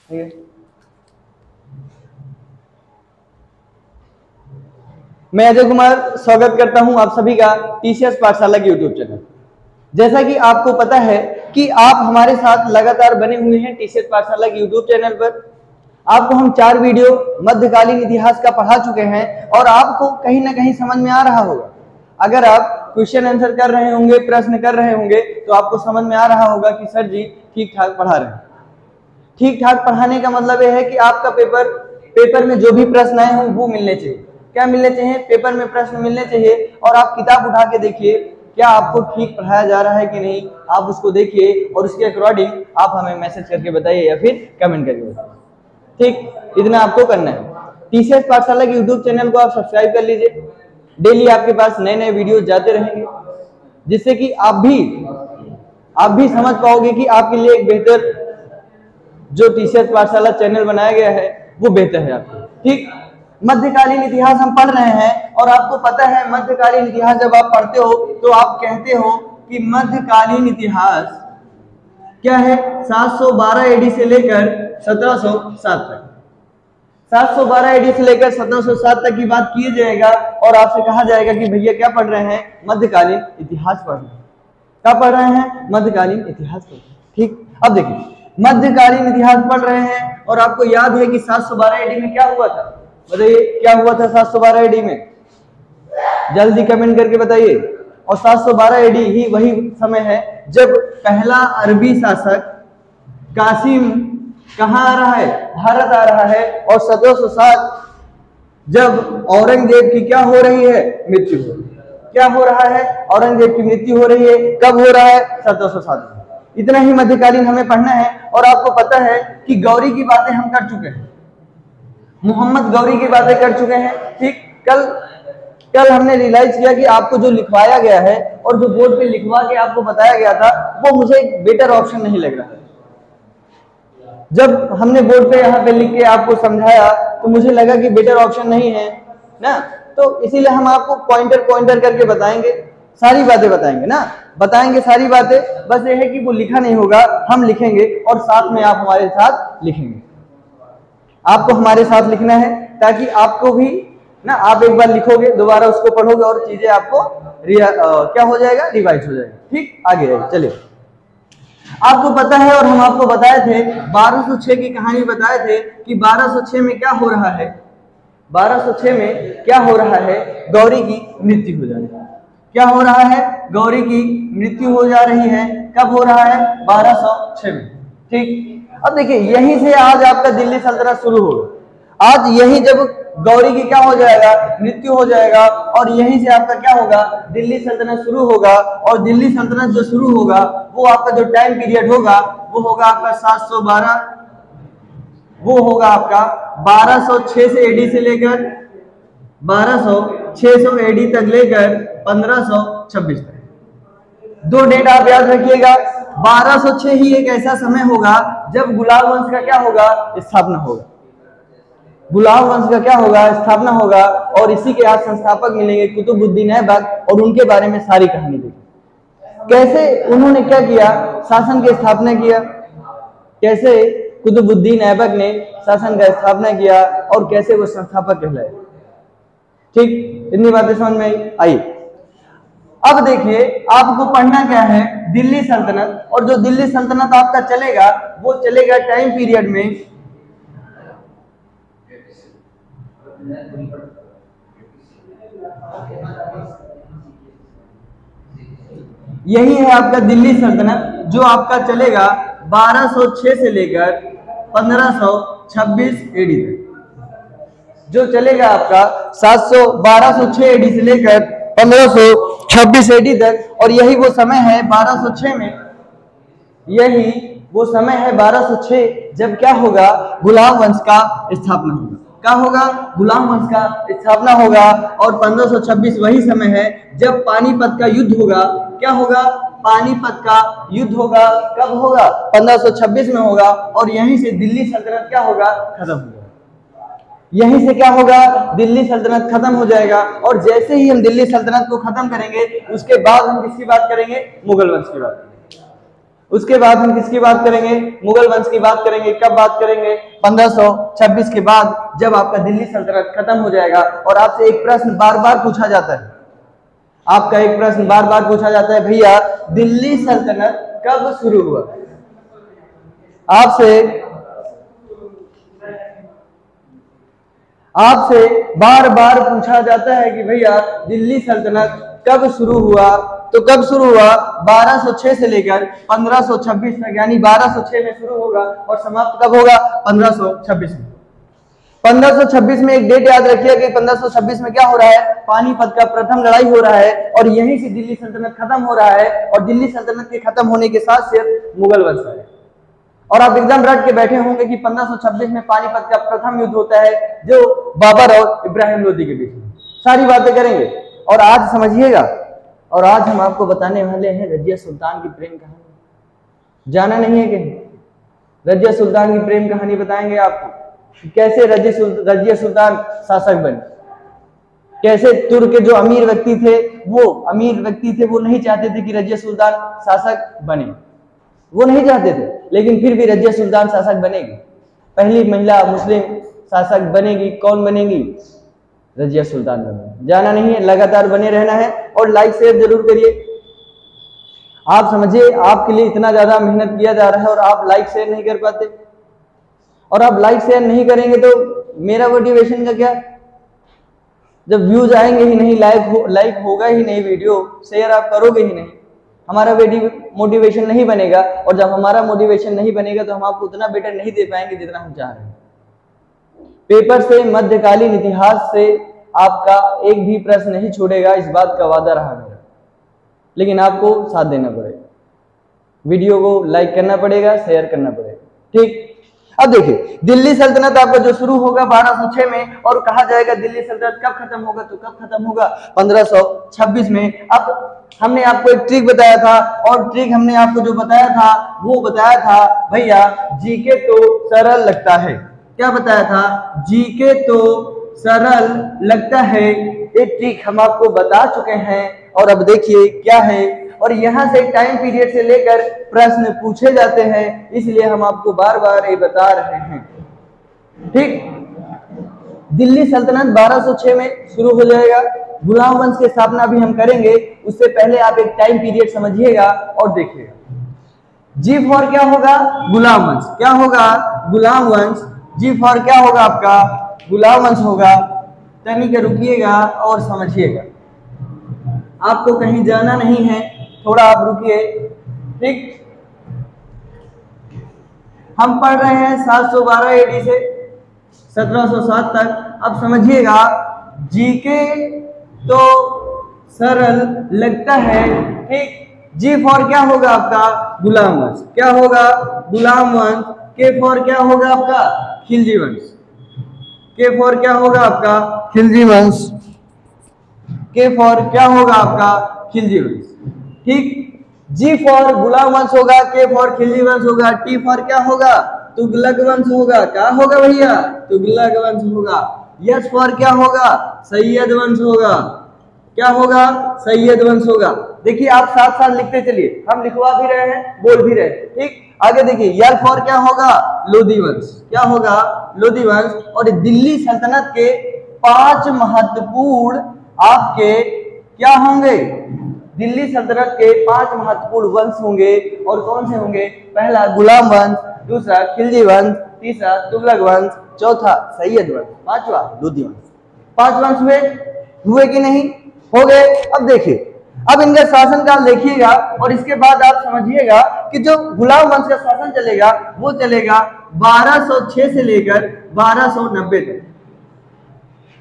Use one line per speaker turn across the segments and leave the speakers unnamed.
ठीक है, मैं अजय कुमार स्वागत करता हूं आप सभी का टीसीएस पाठशाला के यूट्यूब चैनल। जैसा कि आपको पता है कि आप हमारे साथ लगातार बने हुए हैं टीसीएस पाठशाला के यूट्यूब चैनल पर। आपको हम 4 वीडियो मध्यकालीन इतिहास का पढ़ा चुके हैं और आपको कहीं ना कहीं समझ में आ रहा होगा। अगर आप क्वेश्चन आंसर कर रहे होंगे, प्रश्न कर रहे होंगे, तो आपको समझ में आ रहा होगा कि सर जी ठीक ठाक पढ़ा रहे हैं। ठीक ठाक पढ़ाने का मतलब यह है कि आपका पेपर में जो भी प्रश्न आए हों वो मिलने चाहिए। क्या मिलने चाहिए? पेपर में प्रश्न मिलने चाहिए। और आप किताब उठा के देखिए क्या आपको ठीक पढ़ाया जा रहा है कि नहीं, आप उसको देखिए और उसके अकॉर्डिंग आप हमें मैसेज करके बताइए या फिर कमेंट करके बताइए। ठीक, इतना आपको करना है। टीसीएस पाठशाला के यूट्यूब चैनल को आप सब्सक्राइब कर लीजिए। डेली आपके पास नए नए वीडियो जाते रहेंगे, जिससे कि आप भी समझ पाओगे कि आपके लिए एक बेहतर जो टीसीएस पाठशाला चैनल बनाया गया है वो बेहतर है आपको। ठीक, मध्यकालीन इतिहास हम पढ़ रहे हैं और आपको पता है मध्यकालीन इतिहास जब आप पढ़ते हो तो आप कहते हो कि मध्यकालीन इतिहास क्या है? 712 एडी से लेकर 1707 तक। 712 एडी से लेकर 1707 तक की बात किया जाएगा और आपसे कहा जाएगा कि भैया क्या पढ़ रहे हैं? मध्यकालीन इतिहास पढ़ रहे हैं। क्या पढ़ रहे हैं? मध्यकालीन इतिहास पढ़ रहे हैं। ठीक, अब देखिए मध्यकालीन इतिहास पढ़ रहे हैं और आपको याद है कि 712 एडी में क्या हुआ था? बताइए क्या हुआ था 712 एडी में? जल्दी कमेंट करके बताइए। और 712 एडी ही वही समय है जब पहला अरबी शासक कासिम कहाँ आ रहा है? भारत आ रहा है। और 1707 जब औरंगजेब की क्या हो रही है? मृत्यु हो रही है। क्या हो रहा है? औरंगजेब की मृत्यु हो रही है। कब हो रहा है? 1707 में। इतना ही मध्यकालीन हमें पढ़ना है। और आपको पता है कि गौरी की बातें हम कर चुके हैं, मोहम्मद गौरी की बातें कर चुके हैं। ठीक, कल हमने रियलाइज किया कि आपको जो लिखवाया गया है और जो बोर्ड पे लिखवा के आपको बताया गया था वो मुझे एक बेटर ऑप्शन नहीं लग रहा है। जब हमने बोर्ड पे यहाँ पे लिख के आपको समझाया तो मुझे लगा कि बेटर ऑप्शन नहीं है ना, तो इसीलिए हम आपको पॉइंटर करके बताएंगे, सारी बातें बताएंगे ना, बताएंगे सारी बातें। बस ये है कि वो लिखा नहीं होगा, हम लिखेंगे और साथ में आप हमारे साथ लिखेंगे। आपको हमारे साथ लिखना है ताकि आपको भी ना, आप एक बार लिखोगे दोबारा उसको पढ़ोगे और चीजें आपको क्या हो जाएगा? रिवाइज हो जाएगा। ठीक, आगे चलिए। आपको पता है और हम आपको बताए थे 1206 की कहानी बताए थे कि 1206 में क्या हो रहा है? 1206 में क्या हो रहा है? गौरी की मृत्यु हो जा रही है। क्या हो रहा है? गौरी की मृत्यु हो जा रही है। कब हो रहा है? 1206 में। ठीक, अब देखिए यहीं से आज आपका दिल्ली सल्तनत शुरू होगा। आज यही जब गौरी की क्या हो जाएगा? मृत्यु हो जाएगा और यहीं से आपका क्या होगा? दिल्ली सल्तनत शुरू होगा। और दिल्ली सल्तनत जो शुरू होगा वो आपका जो टाइम पीरियड होगा वो होगा आपका 712, वो होगा आपका 1206 से एडी से लेकर 600 एडी तक लेकर 1526 तक। 2 डेट आप याद रखिएगा। 1206 ही एक ऐसा समय होगा जब गुलाब वंश का क्या होगा? स्थापना होगा। गुलाब वंश का क्या होगा? स्थापना होगा। और इसी के आज संस्थापक मिलेंगे कुतुबुद्दीन ऐबक और उनके बारे में सारी कहानी देखी। कैसे उन्होंने क्या किया? शासन की स्थापना किया। कैसे कुतुबुद्दीन ऐबक ने शासन का स्थापना किया और कैसे वो संस्थापक कहलाए। ठीक, इतनी बातें समझ में आई। अब देखिए आपको पढ़ना क्या है? दिल्ली सल्तनत। और जो दिल्ली सल्तनत आपका चलेगा वो चलेगा टाइम पीरियड में यही है आपका दिल्ली सल्तनत जो आपका चलेगा 1206 से लेकर 1526 एडी तक। जो चलेगा आपका 1206 एडी से लेकर 1526 एडी तक। और यही वो समय है 1206 में, यही वो समय है 1206 जब क्या होगा? गुलाम वंश का स्थापना होगा। क्या होगा? गुलाम वंश का स्थापना होगा। और 1526 वही समय है जब पानीपत का युद्ध होगा। क्या होगा? पानीपत का युद्ध होगा। कब होगा? 1526 में होगा। और यहीं से दिल्ली सल्तनत क्या होगा? खत्म होगा। यहीं से क्या होगा? दिल्ली सल्तनत खत्म हो जाएगा। और जैसे ही हम दिल्ली सल्तनत को खत्म करेंगे उसके बाद हम किसकी बात करेंगे? मुगल वंश की बात करेंगे। उसके बाद हम किसकी बात करेंगे? मुगल वंश की बात करेंगे। कब बात करेंगे? 1526 के बाद, जब आपका दिल्ली सल्तनत खत्म हो जाएगा। और आपसे एक प्रश्न बार बार पूछा जाता है, आपका एक प्रश्न बार बार पूछा जाता है, भैया दिल्ली सल्तनत कब शुरू हुआ? आपसे बार बार पूछा जाता है कि भैया दिल्ली सल्तनत कब शुरू हुआ? तो कब शुरू हुआ? 1206 से लेकर 1526 तक, यानी 1206 में शुरू होगा और समाप्त कब होगा? 1526 में। 1526 में एक डेट याद रखिए कि 1526 में क्या हो रहा है? पानीपत का प्रथम लड़ाई हो रहा है और यहीं से दिल्ली सल्तनत खत्म हो रहा है। और दिल्ली सल्तनत के खत्म होने के साथ सिर्फ मुगल वंश है। और आप एकदम रट के बैठे होंगे कि 1526 में पानीपत का प्रथम युद्ध होता है, जो बाबर और इब्राहिम लोदी के बीच में। सारी बातें करेंगे और आज समझिएगा। और आज हम आपको बताने वाले हैं रजिया सुल्तान की प्रेम कहानी। जाना नहीं है कहीं? रजिया सुल्तान की प्रेम कहानी बताएंगे आपको, कैसे रजिया सुल्तान शासक बने, कैसे तुर्क के जो अमीर व्यक्ति थे वो नहीं चाहते थे कि रजिया सुल्तान शासक बने, वो नहीं चाहते थे, लेकिन फिर भी रजिया सुल्तान शासक बनेगी। पहली महिला मुस्लिम शासक बनेगी। कौन बनेगी? रजिया सुल्तान बनेगी। जाना नहीं है, लगातार बने रहना है और लाइक शेयर जरूर करिए। आप समझिए, आपके लिए इतना ज्यादा मेहनत किया जा रहा है और आप लाइक शेयर नहीं कर पाते। और आप लाइक शेयर नहीं करेंगे तो मेरा मोटिवेशन का क्या? जब व्यूज आएंगे ही नहीं, लाइक होगा ही नहीं, वीडियो शेयर आप करोगे ही नहीं, हमारा मोटिवेशन नहीं बनेगा। और जब हमारा मोटिवेशन नहीं बनेगा तो हम आपको उतना बेटर नहीं दे पाएंगे जितना हम चाह रहे हैं। पेपर से, मध्यकालीन इतिहास से आपका एक भी प्रश्न नहीं छोड़ेगा, इस बात का वादा रहा मेरा। लेकिन आपको साथ देना पड़ेगा, वीडियो को लाइक करना पड़ेगा, शेयर करना पड़ेगा, ठीक। अब देखिए, दिल्ली सल्तनत आपका जो शुरू होगा 1206 में, और कहा जाएगा दिल्ली सल्तनत कब खत्म होगा? तो कब खत्म होगा? 1526 में। अब हमने आपको एक ट्रिक बताया था, और ट्रिक हमने आपको जो बताया था वो बताया था भैया जीके तो सरल लगता है। क्या बताया था? जीके तो सरल लगता है। एक ट्रिक हम आपको बता चुके हैं और अब देखिए क्या है। और यहाँ से टाइम पीरियड से लेकर प्रश्न पूछे जाते हैं, इसलिए हम आपको बार बार ये बता रहे हैं, ठीक। दिल्ली सल्तनत 1206 में शुरू हो जाएगा। गुलाम वंश की स्थापना भी हम करेंगे, उससे पहले आप एक टाइम पीरियड समझिएगा और देखिएगा। जी फॉर क्या होगा? गुलाम वंश। क्या होगा? गुलाम वंश। जी फॉर क्या होगा आपका? गुलाम वंश होगा। तनिक रुकिएगा और समझिएगा, आपको कहीं जाना नहीं है, थोड़ा आप रुकिए, ठीक। हम पढ़ रहे हैं 712 एडी से 1707 तक। अब समझिएगा, जीके तो सरल लगता है, ठीक। जी फॉर क्या होगा आपका? गुलाम वंश। क्या होगा? गुलाम वंश। के फॉर क्या होगा आपका? खिलजी वंश। के फॉर क्या होगा आपका? खिलजी वंश। के फॉर क्या होगा आपका? खिलजी वंश, ठीक। जी फॉर गुलाम वंश होगा, के फॉर खिलजी वंश होगा, टी फॉर क्या होगा? तुगलक वंश होगा। क्या होगा भैया? तुगलक वंश होगा। यस फॉर क्या होगा? सैयद वंश होगा। क्या होगा? सैयद वंश होगा। देखिए, आप साथ साथ लिखते चलिए, हम लिखवा भी रहे हैं, बोल भी रहे हैं, ठीक। आगे देखिए, यल फॉर क्या होगा? लोधी वंश। क्या होगा? लोधी वंश। और दिल्ली सल्तनत के 5 महत्वपूर्ण आपके क्या होंगे? दिल्ली सल्तनत के 5 महत्वपूर्ण वंश होंगे। और कौन से होंगे? पहला गुलाम वंश, दूसरा खिलजी वंश, तीसरा तुगलक वंश, चौथा सैयद वंश, पांचवा लोधी वंश। 5 वंश हुए कि नहीं? हो गए। अब देखिए, अब इनका शासनकाल देखिएगा और इसके बाद आप समझिएगा कि जो गुलाम वंश का शासन चलेगा वो चलेगा 1206 से लेकर 1290 तक।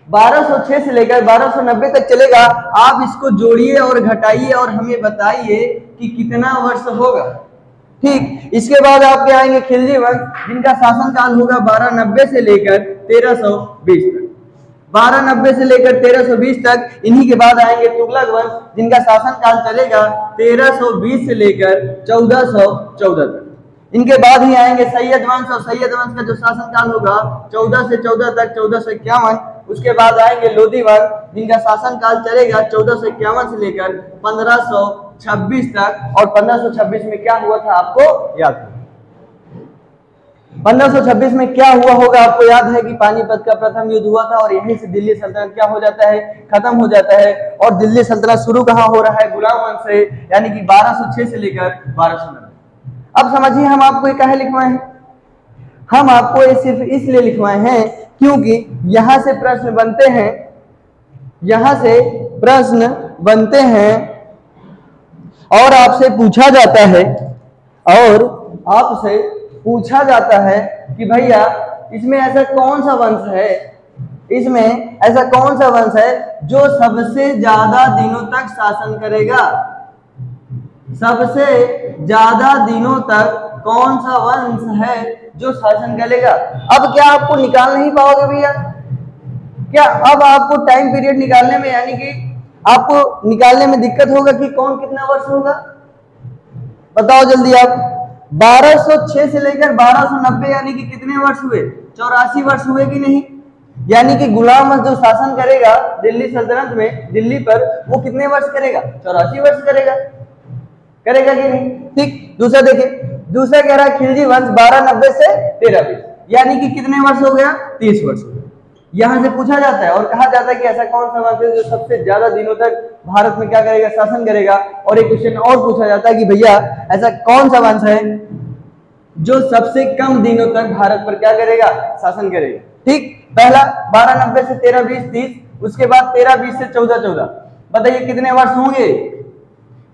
1206 से लेकर 1290 तक चलेगा। आप इसको जोड़िए और घटाइए और हमें बताइए कि कितना वर्ष होगा, ठीक। इसके बाद आपके आएंगे खिलजी वंश, जिनका शासनकाल होगा 1290 से लेकर 1320 तक। 1290 से लेकर 1320 तक। इन्हीं के बाद आएंगे तुगलक वंश, जिनका शासनकाल चलेगा 1320 से लेकर 1414 तक। इनके बाद ही आएंगे सैयद वंश, और सैयद वंश का जो शासनकाल होगा 14 से 14 तक, 1451। उसके बाद आएंगे लोधी वंश, जिनका शासनकाल चलेगा 1451 से लेकर 1556 1526 तक। और 1526 में क्या हुआ था आपको याद है? 1526 में क्या हुआ होगा आपको याद है कि पानीपत का प्रथम युद्ध हुआ था और यहीं से दिल्ली सल्तनत क्या हो जाता है, खत्म हो जाता है। और दिल्ली सल्तनत शुरू कहां हो रहा है? गुलाम वंश से, यानी कि 1206 से लेकर 1290। अब समझिए हम आपको ये काहे लिखवाए हैं? हम आपको ये सिर्फ इसलिए लिखवाए हैं क्योंकि यहां से प्रश्न बनते हैं, यहां से प्रश्न बनते हैं और आपसे पूछा जाता है, और आपसे पूछा जाता है कि भैया इसमें ऐसा कौन सा वंश है, इसमें ऐसा कौन सा वंश है जो सबसे ज्यादा दिनों तक शासन करेगा? सबसे ज्यादा दिनों तक कौन सा वंश है जो शासन करेगा? अब क्या आपको निकाल नहीं पाओगे भैया? क्या अब आपको टाइम पीरियड निकालने में, यानी कि आपको निकालने में दिक्कत होगा कि कौन कितना वर्ष होगा? बताओ जल्दी आप। 1206 से लेकर 1290 यानी कि कितने वर्ष हुए? 84 वर्ष हुए कि नहीं? यानी कि गुलाम वंश जो शासन करेगा दिल्ली सल्तनत में, दिल्ली पर, वो कितने वर्ष करेगा? 84 वर्ष करेगा। करेगा कि नहीं? ठीक। दूसरा देखिए, दूसरा कह रहा है खिलजी वंश 1290 से 1320, यानी कि कितने वर्ष हो गया? 30 वर्ष हो गया। यहां से पूछा जाता है और कहा जाता है कि ऐसा कौन सा वंश है जो सबसे ज्यादा दिनों तक भारत में क्या करेगा? शासन करेगा। और एक क्वेश्चन और पूछा जाता है कि भैया ऐसा कौन सा वंश है जो सबसे कम दिनों तक भारत पर क्या करेगा? शासन करेगा। ठीक। पहला 1290 से 1320 30, उसके बाद 1320 से 1414। बताइए कितने वर्ष होंगे?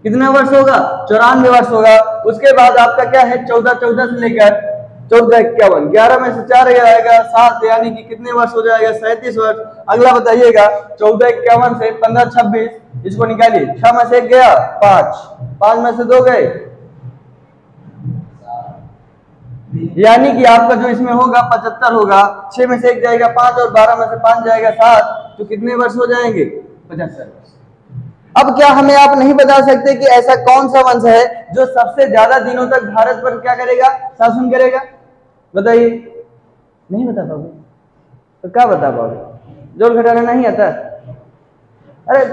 कितना वर्ष होगा? 94 वर्ष होगा। उसके बाद आपका क्या है? 1414 से लेकर 1451, 11 में से 4 आएगा 7, यानी कि कितने वर्ष हो जाएगा? 37 वर्ष। अगला बताइएगा 1451 से 1526, इसको निकालिए। 6 में से 1 गया 5, 5 में से 2 गए, यानी कि आपका जो इसमें होगा 75 होगा। 6 में से 1 जाएगा 5 और 12 में से 5 जाएगा 7, तो कितने वर्ष हो जाएंगे? 75 वर्ष। अब क्या हमें आप नहीं बता सकते कि ऐसा कौन सा वंश है जो सबसे ज्यादा दिनों तक भारत पर क्या करेगा? शासन करेगा? बताइए। नहीं बता पाओगे तो क्या बता पाओगे? जोड़ घटाना नहीं आता? अरे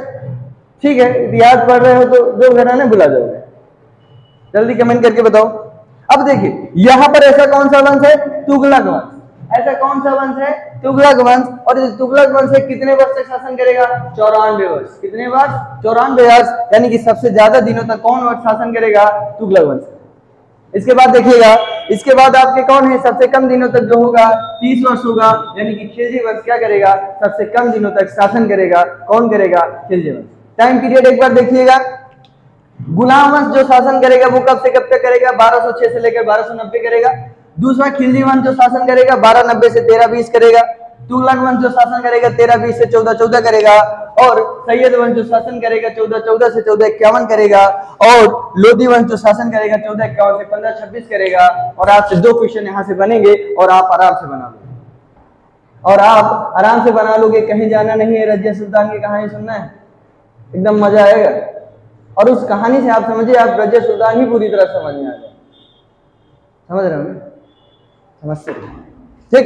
ठीक है, इतिहास पढ़ रहे हो तो जोड़ घटाने भुला जाओगे। जल्दी कमेंट करके बताओ। अब देखिए यहां पर ऐसा कौन सा वंश है? तुगलक वंश। ऐसा कौन सा वंश है? तुगलक वंश। और इस तुगलक वंश से कितने वर्ष तक शासन करेगा? 94 वर्ष। कितने वर्ष? 94 वर्ष, यानी कि सबसे ज्यादा दिनों तक कौन वर्ष शासन करेगा? तुगलक वंश। इसके बाद देखिएगा, इसके बाद आपके कौन है? सबसे कम दिनों तक जो होगा 30 वर्ष होगा, यानी कि खिलजी वंश क्या करेगा? सबसे कम दिनों तक शासन करेगा। कौन करेगा? खिलजी वंश। टाइम पीरियड एक बार देखिएगा। गुलाम वंश जो शासन करेगा वो कब से कब तक करेगा? 1206 से लेकर 1290 करेगा। दूसरा खिलजी वंश जो शासन करेगा 1290 से 1320 करेगा। तुगलक वंश जो शासन करेगा 1320 से 1414 करेगा। और सैयद वंश जो शासन करेगा 1414 से 1451 करेगा। और लोधी वंश जो शासन करेगा 1451 से 1526 करेगा। और आपसे 2 क्वेश्चन यहाँ से बनेंगे और आप आराम से बना लोगे, और आप आराम से बना लोगे। कहीं जाना नहीं है, रजिया सुल्तान की कहानी सुनना है, एकदम मजा आएगा। और उस कहानी से आप समझिए, आप रजिया सुल्तान ही पूरी तरह समझ में आ जाए। समझ रहे हो? समझते? ठीक,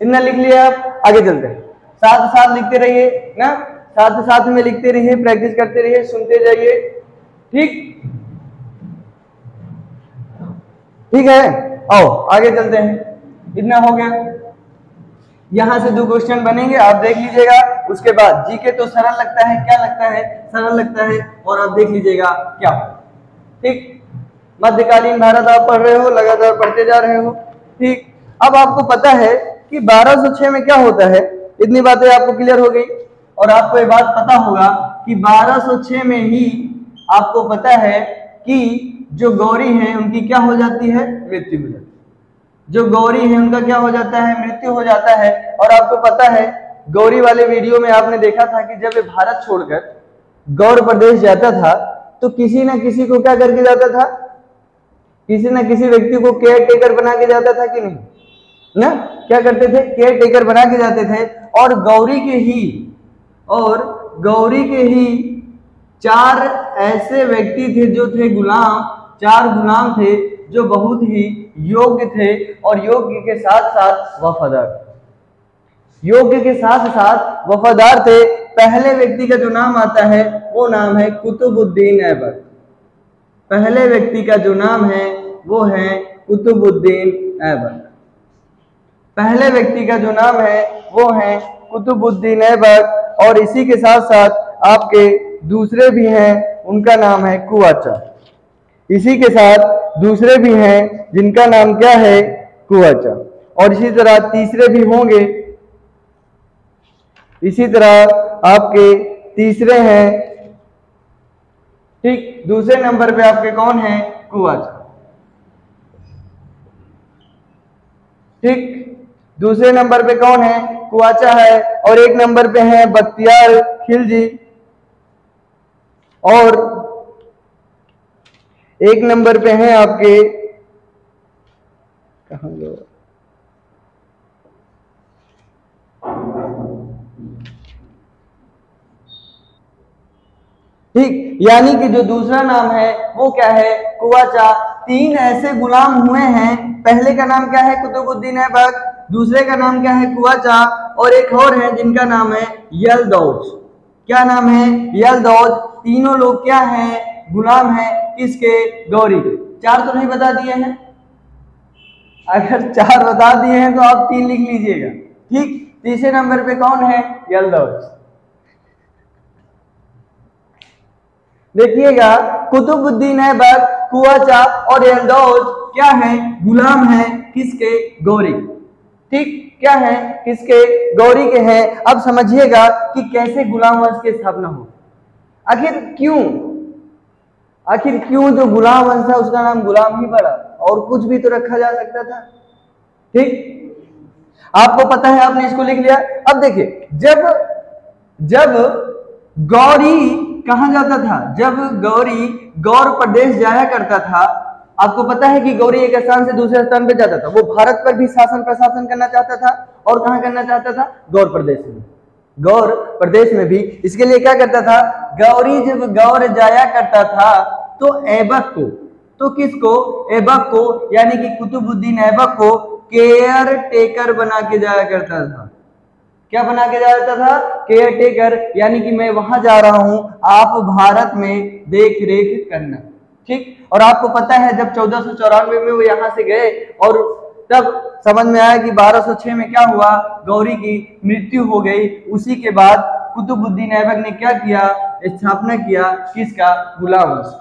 इतना लिख लिया आप। आगे चलते हैं, साथ साथ लिखते रहिए ना, साथ साथ में लिखते रहिए, प्रैक्टिस करते रहिए, सुनते जाइए। ठीक, ठीक है। आओ आगे चलते हैं। इतना हो गया। यहां से 2 क्वेश्चन बनेंगे, आप देख लीजिएगा। उसके बाद जीके तो सरल लगता है, क्या लगता है? सरल लगता है। और आप देख लीजिएगा क्या हो। ठीक, मध्यकालीन भारत आप पढ़ रहे हो, लगातार पढ़ते जा रहे हो। ठीक, अब आपको पता है कि 1206 में क्या होता है, इतनी बातें आपको क्लियर हो गई। और आपको ये बात पता होगा कि 1206 में ही आपको पता है कि जो गौरी हैं उनकी क्या हो जाती है? मृत्यु हो जाती है। जो गौरी है उनका क्या हो जाता है? मृत्यु हो जाता है। और आपको पता है गौरी वाले वीडियो में आपने देखा था कि जब ये भारत छोड़कर गौड़ प्रदेश जाता था तो किसी न किसी को क्या करके जाता था? किसी न किसी व्यक्ति को केयर टेकर बना के जाता था कि नहीं ना? क्या करते थे? केयर टेकर बना के जाते थे। और गौरी के ही 4 ऐसे व्यक्ति थे जो थे गुलाम, 4 गुलाम थे जो बहुत ही योग्य थे और योग्य के साथ साथ वफादार थे। योग्य के साथ साथ वफादार थे। पहले व्यक्ति का जो नाम आता है वो नाम है कुतुबुद्दीन ऐबक। पहले व्यक्ति का जो नाम है वो है कुतुबुद्दीन ऐबक। पहले व्यक्ति का जो नाम है वो है कुतुबुद्दीन ऐबक। और इसी के साथ साथ आपके दूसरे भी हैं, उनका नाम है कुआचा। इसी के साथ दूसरे भी हैं जिनका नाम क्या है, कुआचा। और इसी तरह तीसरे भी होंगे। इसी तरह आपके तीसरे हैं, ठीक। दूसरे नंबर पे आपके कौन है, कुआचा, ठीक। दूसरे नंबर पे कौन है, कुआचा है। और एक नंबर पे है बख्तियार खिलजी। और एक नंबर पे हैं आपके, कहां गए, ठीक। यानी कि जो दूसरा नाम है वो क्या है, कुआचा। तीन ऐसे गुलाम हुए हैं, पहले का नाम क्या है, कुतुबुद्दीन ऐबक, दूसरे का नाम क्या है, कुआचा, और एक और है जिनका नाम है यलदौज। क्या नाम है, यलदौज। तीनों लोग क्या हैं, गुलाम हैं, किसके, गौरी के। चार तो नहीं बता दिए हैं, अगर चार बता दिए हैं तो आप तीन लिख लीजिएगा, ठीक। तीसरे नंबर पे कौन है, यलदौज। देखिएगा, कुतुबुद्दीन ऐबक, कुआचा और यलदौज क्या है, गुलाम है, किसके, गौरी, ठीक। क्या है, किसके, गौरी के हैं। अब समझिएगा कि कैसे गुलाम वंश की स्थापना हो। आखिर क्यों जो गुलाम वंश है उसका नाम गुलाम ही पड़ा, और कुछ भी तो रखा जा सकता था, ठीक। आपको पता है, आपने इसको लिख लिया। अब देखिए, जब गौरी कहां जाता था, जब गौरी गौर प्रदेश जाया करता था, आपको पता है कि गौरी एक स्थान से दूसरे स्थान पे जाता था। वो भारत पर भी शासन प्रशासन करना चाहता था, और कहां करना चाहता था, गौर प्रदेश में, गौर प्रदेश में भी। इसके लिए क्या करता था, गौरी जब गौर जाया करता था तो ऐबक को, तो किसको, ऐबक को, यानी कि कुतुबुद्दीन ऐबक को केयर टेकर बना के जाया करता था। क्या बना के जाता था, केयर टेकर, यानी कि मैं वहां जा रहा हूं, आप भारत में देख रेख करना, ठीक। और आपको पता है जब 1494 में वो यहां से गए, और तब समझ में आया कि 1206 में क्या हुआ, गौरी की मृत्यु हो गई। उसी के बाद कुतुबुद्दीन ऐबक ने क्या किया, स्थापना किया, किसका, गुलाम वंश।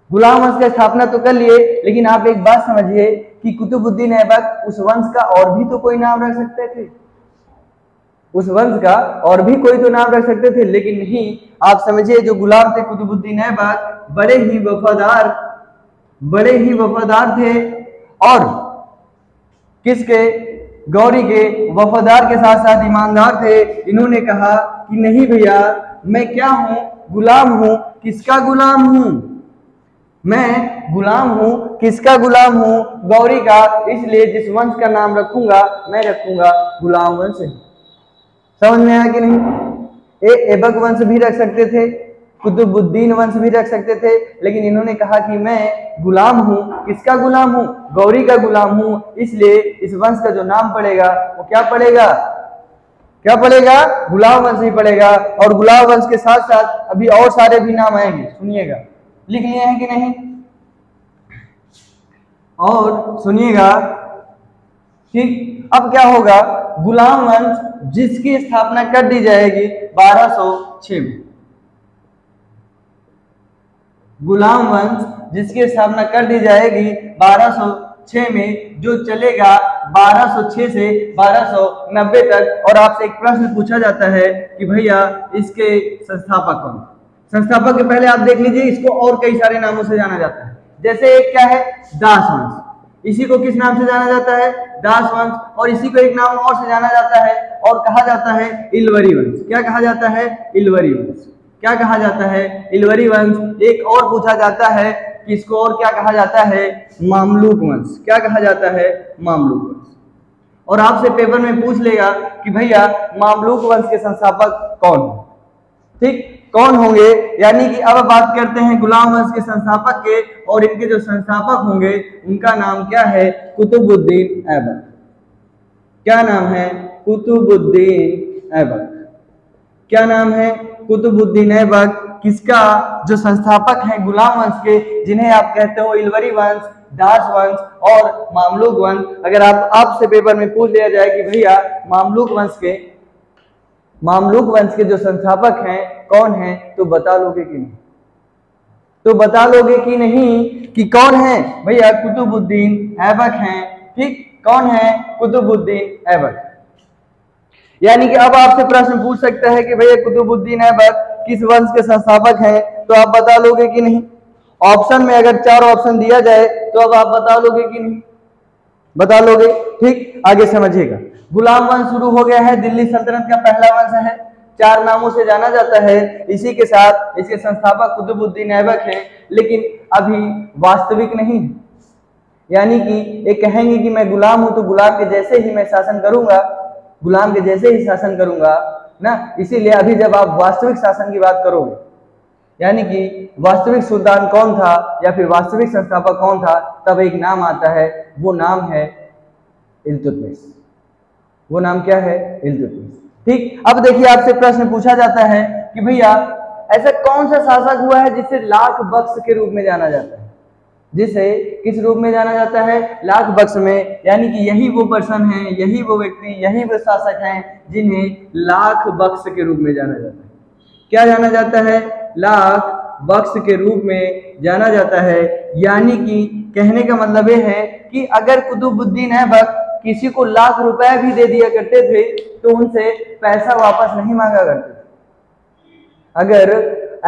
गुलाम वंश का स्थापना तो कर लिए, लेकिन आप एक बात समझिए कि कुतुबुद्दीन ऐबक उस वंश का और भी तो कोई नाम रख सकते थे, उस वंश का और भी कोई तो नाम रख सकते थे, लेकिन नहीं। आप समझिए, जो गुलाम थे कुतुबुद्दीन ऐबक, बड़े ही वफादार थे, और किसके, गौरी के, वफादार के साथ साथ ईमानदार थे। इन्होंने कहा कि नहीं भैया, मैं क्या हूं, गुलाम हूं, किसका गुलाम हूं, मैं गुलाम हूं, किसका गुलाम हूं, गौरी का। इसलिए जिस वंश का नाम रखूंगा, मैं रखूंगा गुलाम वंश। समझ में आया कि नहीं। ऐबक वंश भी रख सकते थे, कुतुबुद्दीन वंश भी रख सकते थे, लेकिन इन्होंने कहा कि मैं गुलाम हूं, किसका गुलाम हूं, गौरी का गुलाम हूं। इसलिए इस वंश का जो नाम पड़ेगा वो क्या पड़ेगा, गुलाम वंश ही पड़ेगा। और गुलाम वंश के साथ साथ अभी और सारे भी नाम आएंगे, सुनिएगा, लिख लिए हैं कि नहीं, और सुनिएगा, ठीक। अब क्या होगा, गुलाम वंश जिसकी स्थापना कर दी जाएगी 1206 में, गुलाम वंश जिसकी स्थापना कर दी जाएगी 1206 में, जो चलेगा 1206 से 1290 तक। और आपसे एक प्रश्न पूछा जाता है कि भैया इसके संस्थापक कौन। संस्थापक के पहले आप देख लीजिए, इसको और कई सारे नामों से जाना जाता है। जैसे एक क्या है, दास वंश, इसी को किस नाम से जाना जाता है, दास वंश। और इसी को एक नाम और से जाना जाता है, और कहा जाता है इलवरी वंश। क्या कहा जाता है, इलवरी वंश। क्या कहा जाता है, इलवरी वंश। एक और पूछा जाता है कि इसको और क्या कहा जाता है, मामलूक वंश। क्या कहा जाता है, मामलूक वंश। और आपसे पेपर में पूछ लेगा कि भैया मामलूक वंश के संस्थापक कौन, ठीक, कौन होंगे। यानी कि अब बात करते हैं गुलाम वंश के संस्थापक के, और इनके जो संस्थापक होंगे उनका नाम क्या है, कुतुबुद्दीन ऐबक। क्या नाम है, कुतुबुद्दीन ऐबक। क्या नाम है? कुतुबुद्दीन ऐबक। किसका? जो संस्थापक हैं गुलाम वंश के, जिन्हें आप कहते हो इलवरी वंश, दास वंश और मामलुक वंश। अगर आपसे पेपर में पूछ लिया जाए कि भैया मामलुक वंश के जो संस्थापक हैं कौन हैं, तो बता लोगे कि नहीं? तो बता लोगे कि नहीं कि कौन है? भैया कुतुबुद्दीन ऐबक हैं। ठीक, कौन है? कुतुबुद्दीन ऐबक। यानी कि अब आपसे प्रश्न पूछ सकता है कि भैया कुतुबुद्दीन ऐबक किस वंश के संस्थापक हैं, तो आप बता लोगे कि नहीं? ऑप्शन में अगर 4 ऑप्शन दिया जाए तो अब आप बता लोगे कि नहीं? बता लोगे। ठीक, आगे समझिएगा। गुलाम वंश शुरू हो गया है, दिल्ली सल्तनत का पहला वंश है, 4 नामों से जाना जाता है। इसी के साथ इसके संस्थापक कुतुबुद्दीन ऐबक हैं, लेकिन अभी वास्तविक नहीं। यानी कि एक कहेंगे कि मैं गुलाम हूं तो गुलाम के जैसे ही मैं शासन करूंगा, गुलाम के जैसे ही शासन करूंगा ना। इसीलिए अभी जब आप वास्तविक शासन की बात करोगे, यानी कि वास्तविक सुल्तान कौन था या फिर वास्तविक संस्थापक कौन था, तब एक नाम आता है, वो नाम है इल्तुतमिश। वो नाम क्या है? इल्तुतमिश। ठीक, अब देखिए आपसे प्रश्न पूछा जाता है कि भैया ऐसा कौन सा शासक हुआ है जिसे लाख बख्श के रूप में जाना जाता है? जिसे किस रूप में जाना जाता है? लाख बख्श में। यानी कि यही वो पर्सन है, यही वो व्यक्ति, यही वो शासक हैं जिन्हें लाख बख्श के रूप में जाना जाता है। क्या जाना जाता है? लाख बख्श के रूप में जाना जाता है। यानी कि कहने का मतलब ये है कि अगर कुतुबुद्दीन ऐबक किसी को लाख रुपए भी दे दिया करते थे तो उनसे पैसा वापस नहीं मांगा करते थे। अगर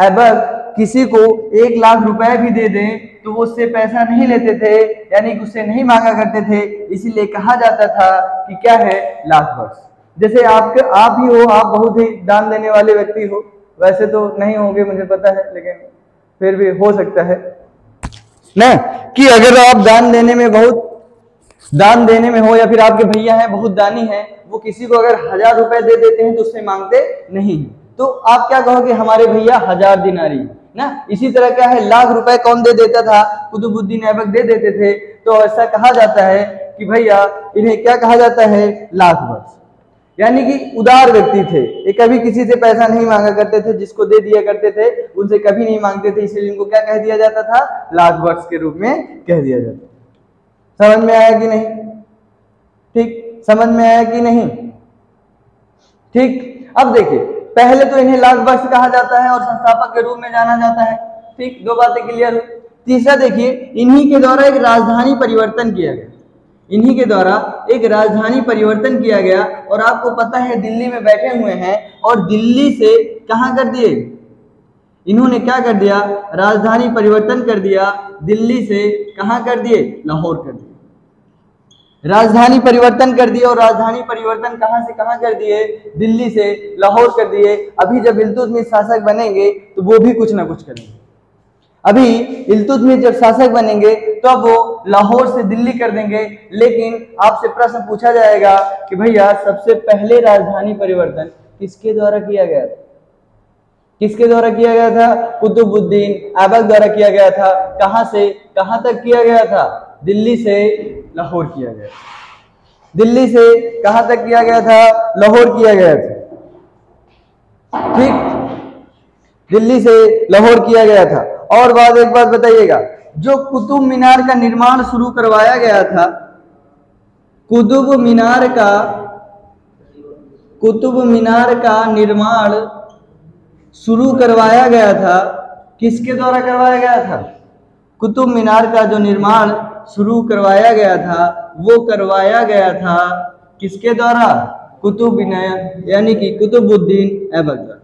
ऐबक किसी को 1 लाख रुपए भी दे दें तो वो उससे पैसा नहीं लेते थे, यानी कि उससे नहीं मांगा करते थे। इसीलिए कहा जाता था कि क्या है? लाख बख्श। जैसे आप ही हो, आप बहुत ही दान देने वाले व्यक्ति हो। वैसे तो नहीं होंगे मुझे पता है, लेकिन फिर भी हो सकता है ना कि अगर आप दान देने में हो या फिर आपके भैया हैं बहुत दानी हैं, वो किसी को अगर 1000 रुपए दे देते हैं तो उससे मांगते नहीं, तो आप क्या कहोगे? हमारे भैया 1000 दिनारी ना। इसी तरह क्या है? लाख रुपए कौन दे देता था? कुतुबुद्दीन ऐबक दे देते थे। तो ऐसा कहा जाता है कि भैया इन्हें क्या कहा जाता है? लाख बख्श। यानी कि उदार व्यक्ति थे, ये कभी किसी से पैसा नहीं मांगा करते थे, जिसको दे दिया करते थे उनसे कभी नहीं मांगते थे। इसलिए इनको क्या कह दिया जाता था? लाख बख्श के रूप में कह दिया जाता। समझ में आया कि नहीं? ठीक, समझ में आया कि नहीं? ठीक, अब देखिए पहले तो इन्हें लाख बख्श कहा जाता है और संस्थापक के रूप में जाना जाता है। ठीक, 2 बातें क्लियर हुई। तीसरा देखिए, इन्हीं के द्वारा एक राजधानी परिवर्तन किया गया। इन्हीं के द्वारा एक राजधानी परिवर्तन किया गया और आपको पता है दिल्ली में बैठे हुए हैं और दिल्ली से कहां कर दिए? इन्होंने क्या कर दिया? राजधानी परिवर्तन कर दिया। दिल्ली से कहां कर दिए? लाहौर कर दिए। राजधानी परिवर्तन कर दिए और राजधानी परिवर्तन कहां से कहां कर दिए? दिल्ली से लाहौर कर दिए। अभी जब इल्तुतमिश शासक बनेंगे तो वो भी कुछ ना कुछ करेंगे। अभी इल्तुतमिश जब शासक बनेंगे तो अब वो लाहौर से दिल्ली कर देंगे। लेकिन आपसे प्रश्न पूछा जाएगा कि भैया सबसे पहले राजधानी परिवर्तन किसके द्वारा किया गया था? किसके द्वारा किया गया था? कुतुबुद्दीन ऐबक द्वारा किया गया था। कहां से कहां तक किया गया था? दिल्ली से लाहौर किया गया। दिल्ली से कहां तक किया गया था? लाहौर किया गया था। ठीक, दिल्ली से लाहौर किया गया था। और एक बात बताइएगा, जो कुतुब मीनार का निर्माण शुरू करवाया गया था, कुतुब मीनार का निर्माण शुरू करवाया गया था, किसके द्वारा करवाया गया था? कुतुब मीनार का जो निर्माण शुरू करवाया गया था वो करवाया गया था किसके द्वारा? कुतुब मीनार यानी कि कुतुबुद्दीन ऐबक द्वारा।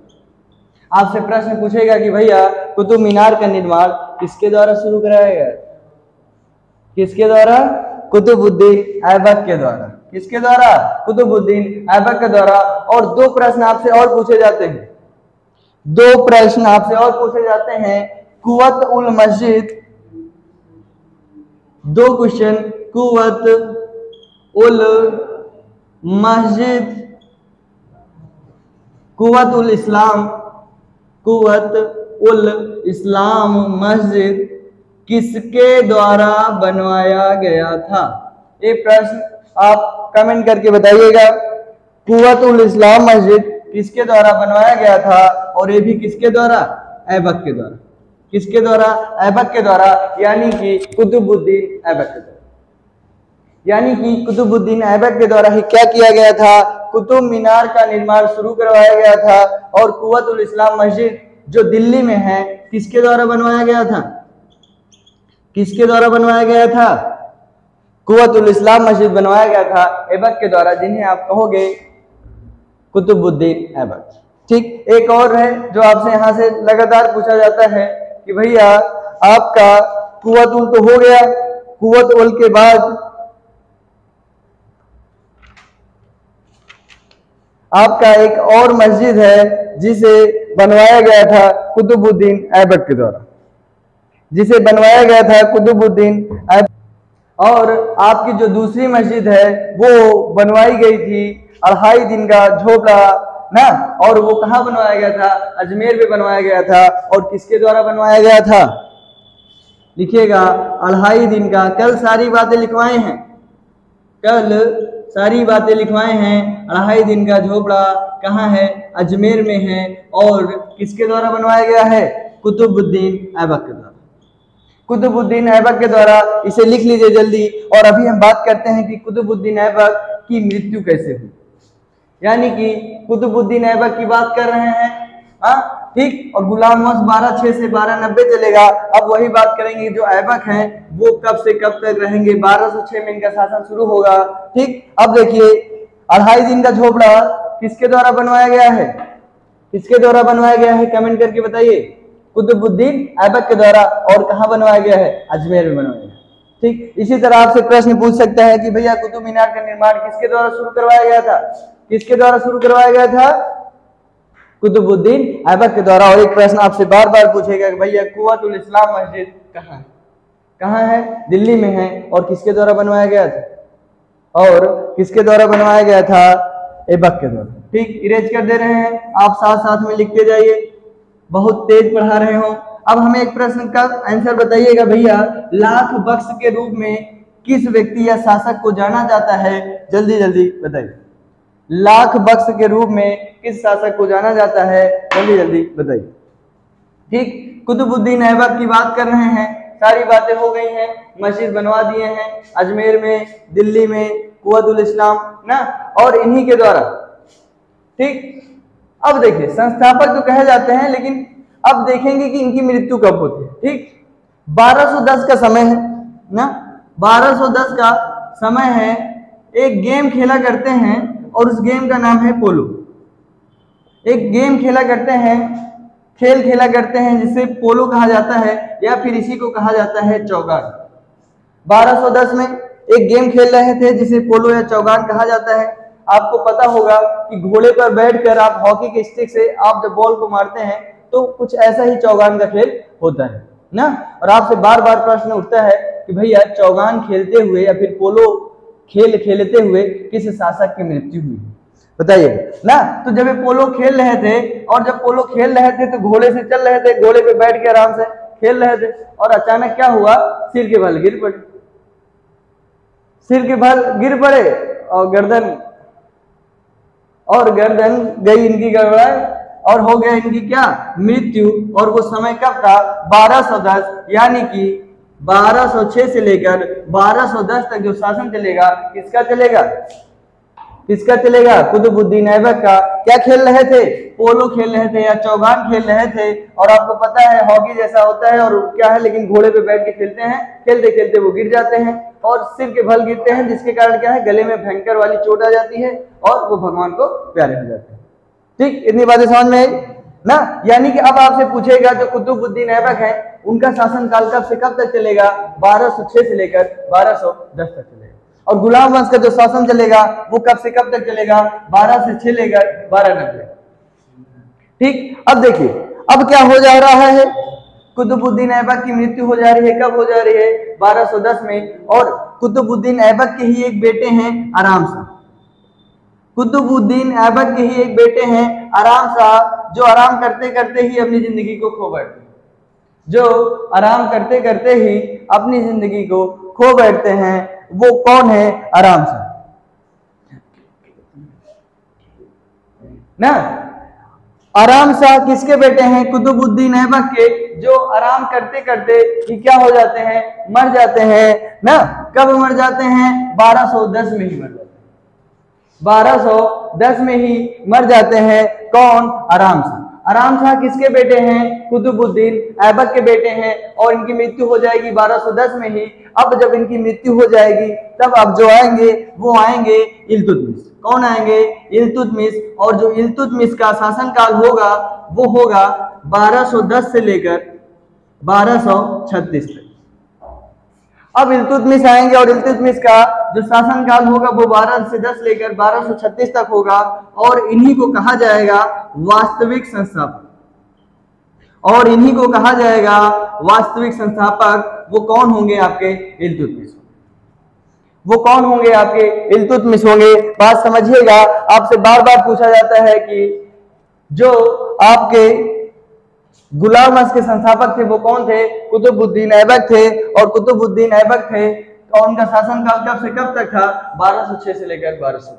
आपसे प्रश्न पूछेगा कि भैया कुतुब मीनार का निर्माण किसके द्वारा शुरू कराया गया? किसके द्वारा? कुतुबुद्दीन ऐबक के द्वारा। किसके द्वारा? कुतुबुद्दीन ऐबक के द्वारा। और 2 प्रश्न आपसे और पूछे जाते हैं। 2 प्रश्न आपसे और पूछे जाते हैं। कुव्वत उल मस्जिद, 2 क्वेश्चन। कुव्वत उल मस्जिद, कुव्वत उल इस्लाम, कुव्वत उल इस्लाम मस्जिद किसके द्वारा बनवाया गया था? ये प्रश्न आप कमेंट करके बताइएगा। कुव्वत उल इस्लाम मस्जिद किसके द्वारा बनवाया गया था, और ये भी किसके द्वारा, ऐबक के द्वारा। किसके द्वारा, ऐबक के द्वारा, यानी कि कुतुबुद्दीन ऐबक के द्वारा। यानी कि कुतुबुद्दीन ऐबक के द्वारा ही क्या किया गया था, कुतुब मीनार का निर्माण शुरू करवाया गया था। और कुव्वतुल इस्लाम मस्जिद जो दिल्ली में है, किसके द्वारा बनवाया गया था, किसके द्वारा बनवाया गया था, कुव्वतुल इस्लाम मस्जिद बनवाया गया था ऐबक के द्वारा, जिन्हें आप कहोगे कुतुबुद्दीन ऐबक। ठीक, एक और है जो आपसे यहाँ से लगातार पूछा जाता है कि भैया आपका कुव्वतुल तो हो गया, कुव्वतुल के बाद आपका एक और मस्जिद है जिसे बनवाया गया था कुतुबुद्दीन ऐबक के द्वारा, जिसे बनवाया गया था कुतुबुद्दीन ऐबक। और आपकी जो दूसरी मस्जिद है वो बनवाई गई थी 2.5 दिन का झोपड़ा ना, और वो कहाँ बनवाया गया था, अजमेर में बनवाया गया था। और किसके द्वारा बनवाया गया था, लिखिएगा 2.5 दिन का, कल सारी बातें लिखवाए हैं, कल सारी बातें लिखवाए हैं। 2.5 दिन का झोपड़ा कहाँ है, अजमेर में है, और किसके द्वारा बनवाया गया है, कुतुबुद्दीन ऐबक के द्वारा। कुतुबुद्दीन ऐबक के द्वारा, इसे लिख लीजिए जल्दी। और अभी हम बात करते हैं कि कुतुबुद्दीन ऐबक की मृत्यु कैसे हुई, यानी कि कुतुबुद्दीन ऐबक की बात कर रहे हैं, हाँ ठीक। और गुलाम वंश 1206 से 1290 चलेगा। अब वही बात करेंगे, जो ऐबक हैं वो कब से कब तक रहेंगे, 1206 में इनका शासन शुरू होगा। ठीक, अब देखिए 2.5 दिन का झोपड़ा किसके द्वारा बनवाया गया है, किसके द्वारा बनवाया गया है, कमेंट करके बताइए। कुतुबुद्दीन ऐबक के द्वारा। और कहाँ बनवाया गया है, अजमेर में बनवाया गया। ठीक, इसी तरह आपसे प्रश्न पूछ सकता है कि भैया कुतुब मीनार का निर्माण किसके द्वारा शुरू करवाया गया था, किसके द्वारा शुरू करवाया गया था, कुतुबुद्दीन ऐबक के द्वारा। और एक प्रश्न आपसे बार बार पूछेगा कि भैया कुव्वतुल इस्लाम मस्जिद कहाँ है, कहाँ है, दिल्ली में है, और किसके द्वारा बनवाया गया था, और किसके द्वारा बनवाया गया था, ऐबक के द्वारा। ठीक, इरेज कर दे रहे हैं, आप साथ साथ में लिखते जाइए, बहुत तेज पढ़ा रहे हो। अब हमें एक प्रश्न का आंसर बताइएगा भैया, लाख बख्श के रूप में किस व्यक्ति या शासक को जाना जाता है, जल्दी जल्दी बताइए। लाख बख्श के रूप में किस शासक को जाना जाता है, जल्दी जल्दी बताइए। ठीक, कुतुबुद्दीन ऐबक की बात कर रहे हैं, सारी बातें हो गई हैं, मस्जिद बनवा दिए हैं अजमेर में, दिल्ली में, कुव्वतुल इस्लाम ना, और इन्हीं के द्वारा। ठीक, अब देखिए संस्थापक तो कहे जाते हैं, लेकिन अब देखेंगे कि इनकी मृत्यु कब होती है। ठीक, 1210 का समय है ना, 1210 का समय है। एक गेम खेला करते हैं और उस गेम का नाम है पोलो। एक गेम खेला करते हैं, खेल खेला करते हैं जिसे पोलो कहा जाता है, या फिर इसी को कहा जाता है चौगान। 1210 में एक गेम खेल रहे थे जिसे पोलो या चौगान कहा जाता है। आपको पता होगा कि घोड़े पर बैठकर आप हॉकी के स्टिक से आप जब बॉल को मारते हैं तो कुछ ऐसा ही चौगान का खेल होता है ना। और आपसे बार बार प्रश्न उठता है कि भैया चौगान खेलते हुए या फिर पोलो खेल खेलते हुए किस शासक की मृत्यु हुई, बताइए ना। तो जब ये पोलो खेल रहे थे, और जब पोलो खेल रहे थे तो घोड़े से चल रहे थे, घोड़े पे बैठ के आराम से खेल रहे थे, और अचानक क्या हुआ, सिर के बल गिर पड़े, सिर के बल गिर पड़े, और गर्दन गई इनकी गड़बड़ाई, और हो गया इनकी क्या, मृत्यु। और वो समय कब था, 1210, यानी कि 1206 से लेकर 1210 तक जो शासन चलेगा, किसका चलेगा, किसका चलेगा, कुतुबुद्दीन ऐबक का। क्या खेल रहे थे, पोलो खेल रहे थे या चौगान खेल रहे थे। और आपको पता है हॉकी जैसा होता है और क्या है, लेकिन घोड़े पे बैठ के खेलते हैं, खेलते खेलते वो गिर जाते हैं और सिर के बल गिरते हैं, जिसके कारण क्या है, गले में भयंकर वाली चोट आ जाती है और वो भगवान को प्यारे हो जाते हैं। ठीक, इतनी बातें समझ में आई ना। यानी कि अब आपसे पूछेगा जो कुतुबुद्दीन ऐबक है उनका शासन काल कब से कब तक चलेगा, 1206 से लेकर 1210 तक चलेगा। और गुलाम वंश का जो शासन चलेगा वो कब से कब तक चलेगा, 12 से 6 लेकर 1290। ठीक, अब देखिए अब क्या हो जा रहा है, कुतुबुद्दीन ऐबक की मृत्यु हो जा रही है, कब हो जा रही है, 1210 में। और कुतुबुद्दीन ऐबक के ही एक बेटे हैं आराम शाह, कुतुबुद्दीन ऐबक के ही एक बेटे हैं आराम शाह, जो आराम करते करते ही अपनी जिंदगी को खो बैठते हैं, जो आराम करते करते ही अपनी जिंदगी को खो बैठते हैं। वो कौन है, आराम शाह ना। आराम शाह किसके बेटे हैं? कुतुबुद्दीन ऐबक के, जो आराम करते करते ही क्या हो जाते हैं? मर जाते हैं ना। कब मर जाते हैं? 1210 में ही मर जाते हैं। 1210 में ही मर जाते हैं। कौन? आराम शाह। आराम शाह किसके बेटे हैं? कुतुबुद्दीन ऐबक के बेटे हैं और इनकी मृत्यु हो जाएगी 1210 में ही। अब जब इनकी मृत्यु हो जाएगी तब अब जो आएंगे वो आएंगे इल्तुतमिश। कौन आएंगे? इल्तुतमिश। और जो इल्तुतमिश का शासनकाल होगा वो होगा 1210 से लेकर 1236 तक। अब इल्तुतमिश आएंगे और इल्तुतमिश का जो शासनकाल होगा वो 12 से 10 लेकर 1236 तक होगा और इन्हीं को कहा जाएगा वास्तविक संस्थापक। और इन्हीं को कहा जाएगा वास्तविक संस्थापक। वो कौन होंगे? आपके इल्तुतमिश। वो कौन होंगे? आपके इल्तुतमिश होंगे। बात समझिएगा, आपसे बार बार पूछा जाता है कि जो आपके गुलाम वंश के संस्थापक थे वो कौन थे? कुतुबुद्दीन ऐबक थे। और कुतुबुद्दीन ऐबक थे और उनका शासनकाल कब से कब तक था? 1206 से लेकर 1210।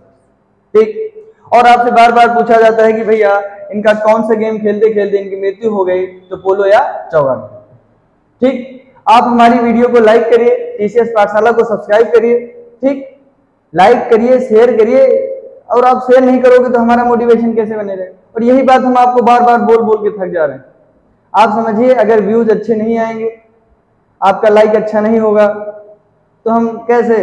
ठीक। और आपसे बार बार पूछा जाता है कि भैया इनका कौन सा गेम खेलते खेलते इनकी मृत्यु हो गई, तो पोलो या चौगान। ठीक। आप हमारी वीडियो को लाइक करिए, टीसीएस पाठशाला को सब्सक्राइब करिए। ठीक, लाइक करिए, शेयर करिए। और आप शेयर नहीं करोगे तो हमारा मोटिवेशन कैसे बने रहे? और यही बात हम आपको बार बार बोल बोल के थक जा रहे हैं। आप समझिए, अगर व्यूज अच्छे नहीं आएंगे, आपका लाइक अच्छा नहीं होगा, तो हम कैसे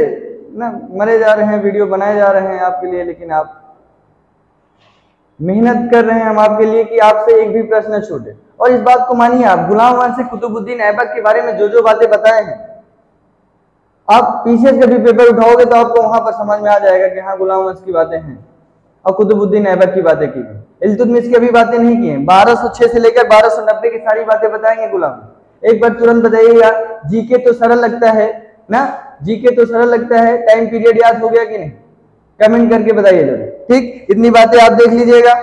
ना मरे जा रहे हैं, वीडियो बनाए जा रहे हैं आपके लिए, लेकिन आप मेहनत कर रहे हैं हम आपके लिए कि आपसे एक भी प्रश्न न छूटे। और इस बात को मानिए, आप गुलाम वंश से कुतुबुद्दीन ऐबक के बारे में जो जो बातें बताए हैं, आप पीछे से भी पेपर उठाओगे तो आपको वहां पर समझ में आ जाएगा कि हाँ गुलाम वंश की बातें हैं और कुतुबुद्दीन ऐबक की बातें की हैं। इल्तुतमिश की अभी बातें नहीं की हैं। 1206 से लेकर 1290 की सारी बातें बताएंगे गुलाम। एक बार तुरंत बताइएगा, जीके तो सरल लगता है ना? जीके तो सरल लगता है, टाइम पीरियड याद हो गया कि नहीं? कमेंट करके बताइए जरूर। ठीक, इतनी बातें आप देख लीजिएगा।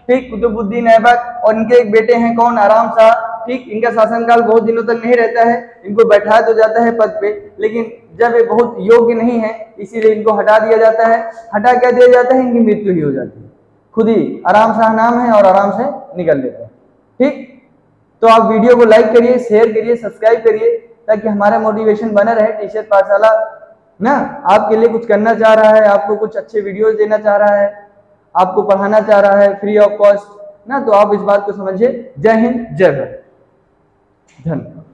ठीक, कुतुबुद्दीन ऐबक और इनके एक बेटे हैं कौन? आराम शाह। ठीक, इनका शासनकाल बहुत दिनों तक नहीं रहता है, इनको बैठाया तो जाता है पद पे, लेकिन जब ये बहुत योग्य नहीं है इसीलिए इनको हटा दिया जाता है। हटा क्या दिया जाता है? इनकी मृत्यु ही हो जाती है। खुद ही आराम शाह नाम है और आराम से निकल लेते हैं। ठीक, तो आप वीडियो को लाइक करिए, शेयर करिए, सब्सक्राइब करिए, ताकि हमारा मोटिवेशन बना रहे। टीसीएस पाठशाला ना आपके लिए कुछ करना चाह रहा है, आपको कुछ अच्छे वीडियोस देना चाह रहा है, आपको पढ़ाना चाह रहा है फ्री ऑफ कॉस्ट ना। तो आप इस बात को समझिए। जय हिंद, जय भारत, धन्यवाद।